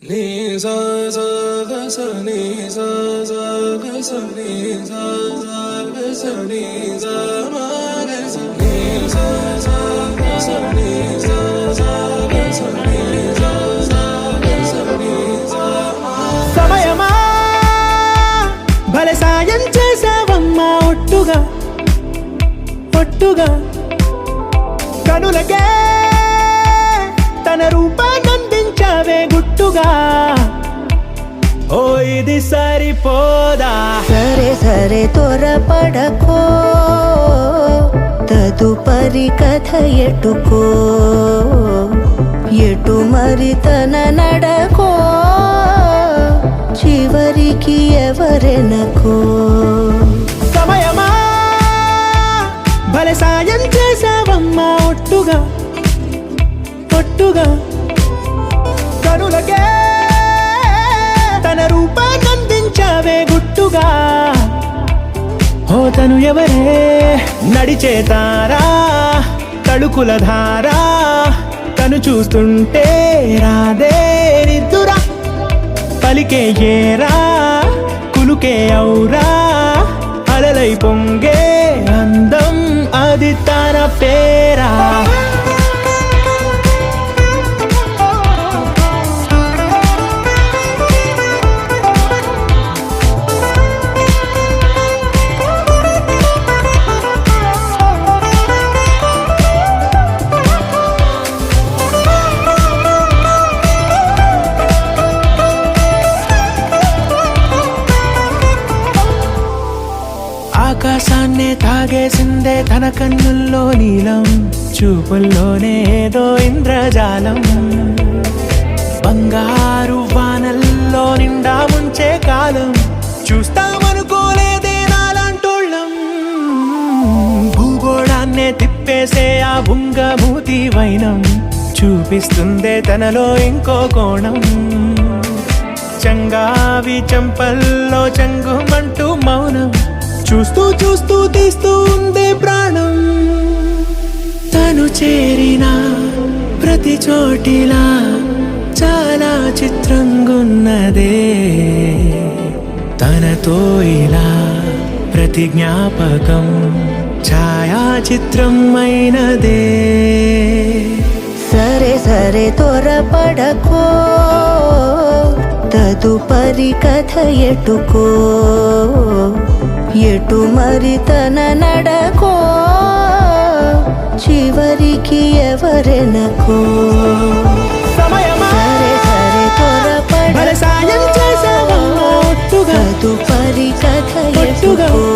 Ni sa sa ga sa ni sa sa ga sa ni sa sa ga sa ni sa ma ga sa ni sa sa ga sa ni sa sa ga sa ni sa sa ga sa ni sa ma సమయమా భలే సాయం చేసావమ్మా ఒట్టుగా ఒట్టుగా కనులకే తన రూపాన్నందించావే గుట్టుగా ఓ ఇది సరిపోదా సరే సరే త్వరపడకో తదుపరి కథ ఎటుకో ఎటు మరి తన నడకో చివరికి ఎవరెనకో సమయమా భలే సాయం చేసావమ్మా ఒట్టుగా ఒట్టుగా కనులకే తన రూపాన్నందించావే గుట్టుగా ఓ తను ఎవరే నడిచే తారా తళుకుల ధారా తను చూస్తుంటే రాదే నిద్దురా పలికే ఏరా కులుకే ఔరా అలలై పొంగే అందం అది తన పేరా ఆకాశాన్నే తాగేసిందే తన కన్నుల్లో నీలం చూపుల్లోనే ఏదో ఇంద్రజాలం బంగారు వానల్లో నిండా ముంచే కాలం చూస్తామనుకోలేదే నాలాంటోళ్ళం భూగోళాన్నే తిప్పేసే ఆ బుంగమూతి వైనం చూపిస్తుందే తనలో ఇంకో కోణం చంగావి చంపల్లో చంగుమంటూ మౌనం చూస్తూ చూస్తూ తీస్తూ ఉందే ప్రాణం తను చేరిన ప్రతి చోటిలా చాలా చిత్రంగున్నదే తనతో ఇలా ప్రతి జ్ఞాపకం ఛాయాచిత్రం అయినదే సరే సరే త్వరపడకో తదుపరి కథ ఎటుకో ఎటు మరి తన నడకో చివరికి ఎవరెనకో సమయమా సరే సరే భలే సాయం చేసావమ్మా ఒట్టుగా తదుపరి కథ ఒట్టుగా ఎటుకో